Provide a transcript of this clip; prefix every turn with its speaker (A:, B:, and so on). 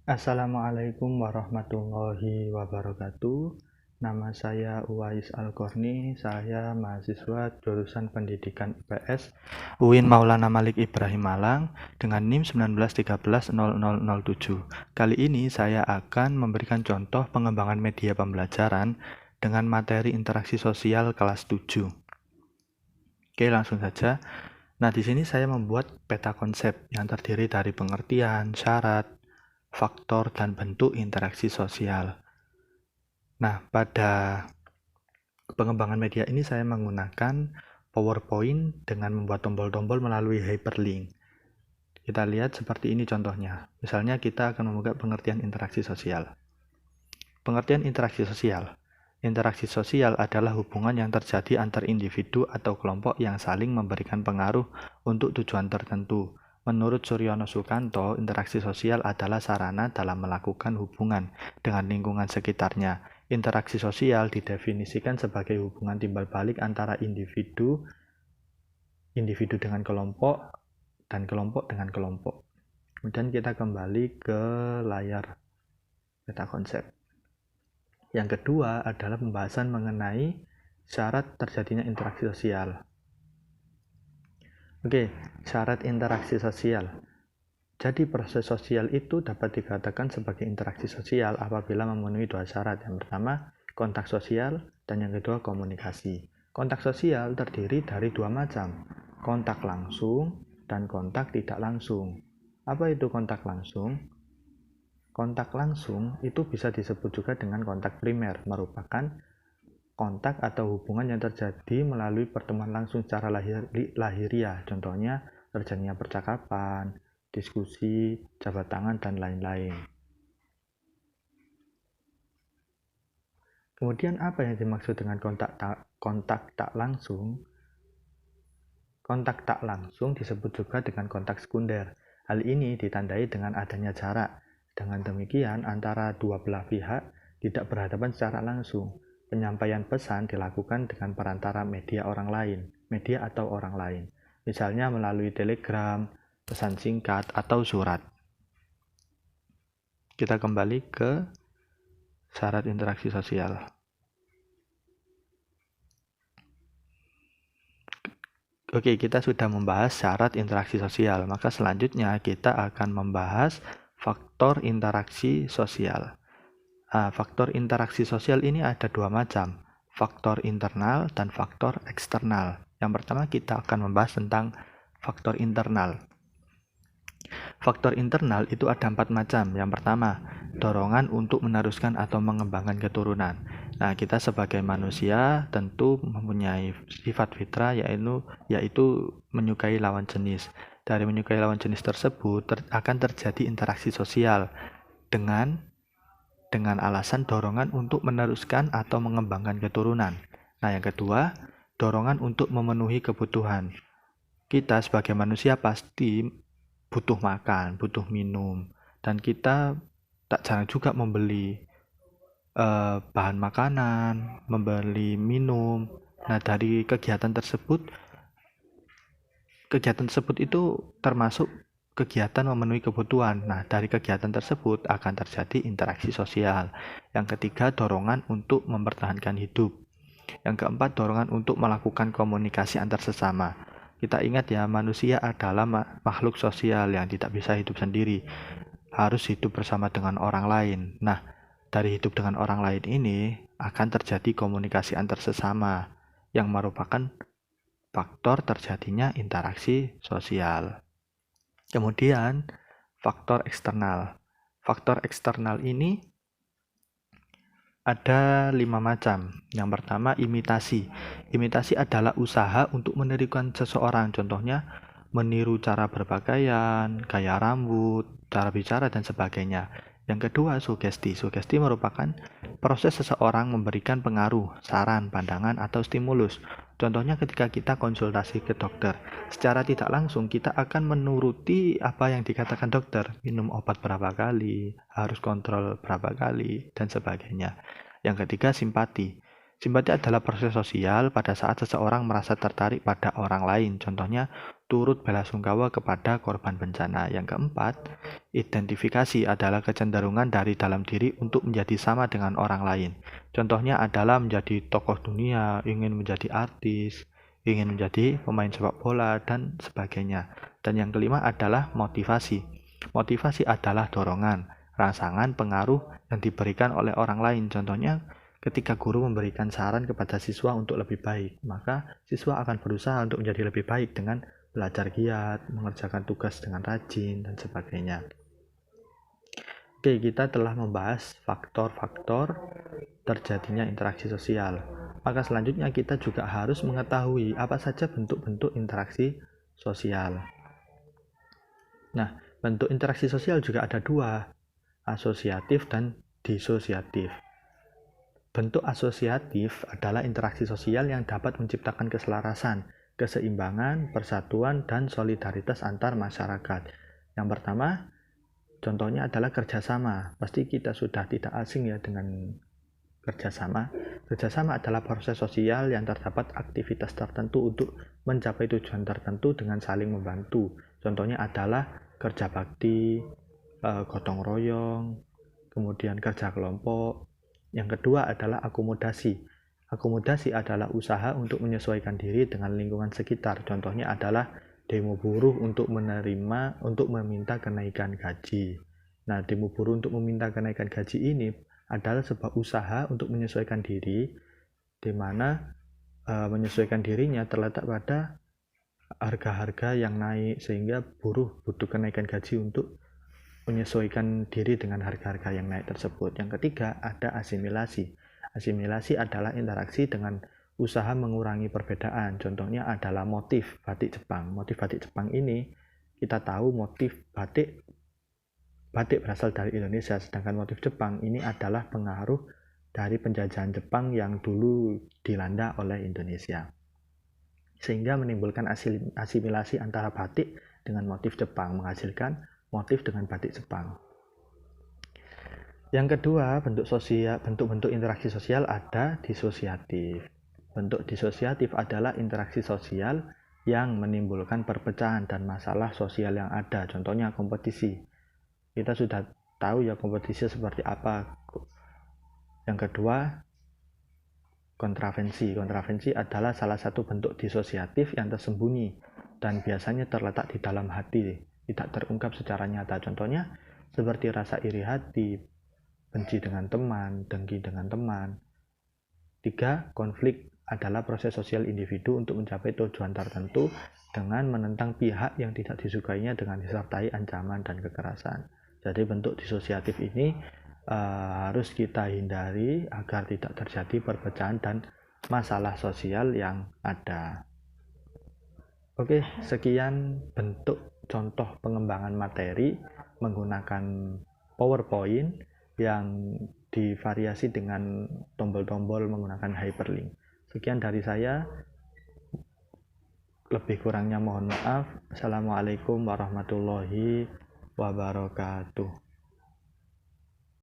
A: Assalamualaikum warahmatullahi wabarakatuh. Nama saya Uwais Al-Korni, saya mahasiswa jurusan Pendidikan IPS UIN Maulana Malik Ibrahim Malang dengan NIM 19130007. Kali ini saya akan memberikan contoh pengembangan media pembelajaran dengan materi interaksi sosial kelas 7. Oke, langsung saja. Nah, di sini saya membuat peta konsep yang terdiri dari pengertian, syarat, faktor, dan bentuk interaksi sosial. Nah, pada pengembangan media ini saya menggunakan PowerPoint dengan membuat tombol-tombol melalui hyperlink. Kita lihat seperti ini contohnya. Misalnya kita akan membuka pengertian interaksi sosial. Pengertian interaksi sosial. Interaksi sosial adalah hubungan yang terjadi antar individu atau kelompok yang saling memberikan pengaruh untuk tujuan tertentu. Menurut Suryono Sukanto, interaksi sosial adalah sarana dalam melakukan hubungan dengan lingkungan sekitarnya. Interaksi sosial didefinisikan sebagai hubungan timbal balik antara individu dengan kelompok, dan kelompok dengan kelompok. Kemudian kita kembali ke layar peta konsep. Yang kedua adalah pembahasan mengenai syarat terjadinya interaksi sosial. Oke, syarat interaksi sosial. Jadi proses sosial itu dapat dikatakan sebagai interaksi sosial apabila memenuhi dua syarat. Yang pertama, kontak sosial, dan yang kedua, komunikasi. Kontak sosial terdiri dari dua macam, kontak langsung dan kontak tidak langsung. Apa itu kontak langsung? Kontak langsung itu bisa disebut juga dengan kontak primer, merupakan kontak atau hubungan yang terjadi melalui pertemuan langsung secara lahiriah, contohnya terjadinya percakapan, diskusi, jabat tangan, dan lain-lain. Kemudian apa yang dimaksud dengan kontak tak langsung? Kontak tak langsung disebut juga dengan kontak sekunder. Hal ini ditandai dengan adanya jarak. Dengan demikian, antara dua belah pihak tidak berhadapan secara langsung. Penyampaian pesan dilakukan dengan perantara media atau orang lain. Misalnya melalui telegram, pesan singkat, atau surat. Kita kembali ke syarat interaksi sosial. Oke, kita sudah membahas syarat interaksi sosial. Maka selanjutnya kita akan membahas faktor interaksi sosial. Faktor interaksi sosial ini ada dua macam, faktor internal dan faktor eksternal. Yang pertama kita akan membahas tentang faktor internal. Faktor internal itu ada 4 macam. Yang pertama, dorongan untuk meneruskan atau mengembangkan keturunan. Nah, kita sebagai manusia tentu mempunyai sifat fitrah yaitu menyukai lawan jenis. Dari menyukai lawan jenis tersebut akan terjadi interaksi sosial dengan alasan dorongan untuk meneruskan atau mengembangkan keturunan. Nah, yang kedua, dorongan untuk memenuhi kebutuhan. Kita sebagai manusia pasti butuh makan, butuh minum, dan kita tak jarang juga membeli bahan makanan, membeli minum. Nah, dari kegiatan tersebut itu termasuk kegiatan memenuhi kebutuhan. Nah, dari kegiatan tersebut akan terjadi interaksi sosial. Yang ketiga, dorongan untuk mempertahankan hidup. Yang keempat, dorongan untuk melakukan komunikasi antar sesama. Kita ingat ya, manusia adalah makhluk sosial yang tidak bisa hidup sendiri. Harus hidup bersama dengan orang lain. Nah, dari hidup dengan orang lain ini akan terjadi komunikasi antar sesama yang merupakan faktor terjadinya interaksi sosial. Kemudian, faktor eksternal. Faktor eksternal ini ada 5 macam. Yang pertama, imitasi. Imitasi adalah usaha untuk menirukan seseorang. Contohnya, meniru cara berpakaian, gaya rambut, cara bicara, dan sebagainya. Yang kedua, sugesti. Sugesti merupakan proses seseorang memberikan pengaruh, saran, pandangan, atau stimulus. Contohnya ketika kita konsultasi ke dokter, secara tidak langsung kita akan menuruti apa yang dikatakan dokter, minum obat berapa kali, harus kontrol berapa kali, dan sebagainya. Yang ketiga, simpati. Simpati adalah proses sosial pada saat seseorang merasa tertarik pada orang lain. Contohnya, turut belasungkawa kepada korban bencana. Yang keempat, identifikasi adalah kecenderungan dari dalam diri untuk menjadi sama dengan orang lain. Contohnya adalah menjadi tokoh dunia, ingin menjadi artis, ingin menjadi pemain sepak bola, dan sebagainya. Dan yang kelima adalah motivasi. Motivasi adalah dorongan, rangsangan, pengaruh yang diberikan oleh orang lain. Contohnya, ketika guru memberikan saran kepada siswa untuk lebih baik, maka siswa akan berusaha untuk menjadi lebih baik dengan belajar giat, mengerjakan tugas dengan rajin, dan sebagainya. Oke, kita telah membahas faktor-faktor terjadinya interaksi sosial. Maka selanjutnya kita juga harus mengetahui apa saja bentuk-bentuk interaksi sosial. Nah, bentuk interaksi sosial juga ada dua, asosiatif dan disosiatif. Bentuk asosiatif adalah interaksi sosial yang dapat menciptakan keselarasan, keseimbangan, persatuan, dan solidaritas antar masyarakat. Yang pertama, contohnya adalah kerjasama. Pasti kita sudah tidak asing ya dengan kerjasama. Kerjasama adalah proses sosial yang terdapat aktivitas tertentu untuk mencapai tujuan tertentu dengan saling membantu. Contohnya adalah kerja bakti, gotong royong, kemudian kerja kelompok. Yang kedua adalah akomodasi. Akomodasi adalah usaha untuk menyesuaikan diri dengan lingkungan sekitar. Contohnya adalah demo buruh untuk meminta kenaikan gaji. Nah, demo buruh untuk meminta kenaikan gaji ini adalah sebuah usaha untuk menyesuaikan diri, di mana menyesuaikan dirinya terletak pada harga-harga yang naik, sehingga buruh butuh kenaikan gaji untuk menyesuaikan diri dengan harga-harga yang naik tersebut. Yang ketiga, ada asimilasi. Asimilasi adalah interaksi dengan usaha mengurangi perbedaan. Contohnya adalah motif batik Jepang. Motif batik Jepang ini kita tahu motif batik berasal dari Indonesia, sedangkan motif Jepang ini adalah pengaruh dari penjajahan Jepang yang dulu dilanda oleh Indonesia, sehingga menimbulkan asimilasi antara batik dengan motif Jepang, menghasilkan motif dengan batik Jepang. Yang kedua, bentuk-bentuk interaksi sosial ada disosiatif. Bentuk disosiatif adalah interaksi sosial yang menimbulkan perpecahan dan masalah sosial yang ada. Contohnya kompetisi. Kita sudah tahu ya kompetisi seperti apa. Yang kedua, kontravensi. Kontravensi adalah salah satu bentuk disosiatif yang tersembunyi dan biasanya terletak di dalam hati, tidak terungkap secara nyata. Contohnya seperti rasa iri hati, benci dengan teman, dengki dengan teman. 3. Konflik adalah proses sosial individu untuk mencapai tujuan tertentu dengan menentang pihak yang tidak disukainya dengan disertai ancaman dan kekerasan. Jadi bentuk disosiatif ini harus kita hindari agar tidak terjadi perpecahan dan masalah sosial yang ada. Oke, sekian bentuk contoh pengembangan materi menggunakan PowerPoint yang divariasi dengan tombol-tombol menggunakan hyperlink. Sekian dari saya, lebih kurangnya mohon maaf. Assalamualaikum warahmatullahi wabarakatuh.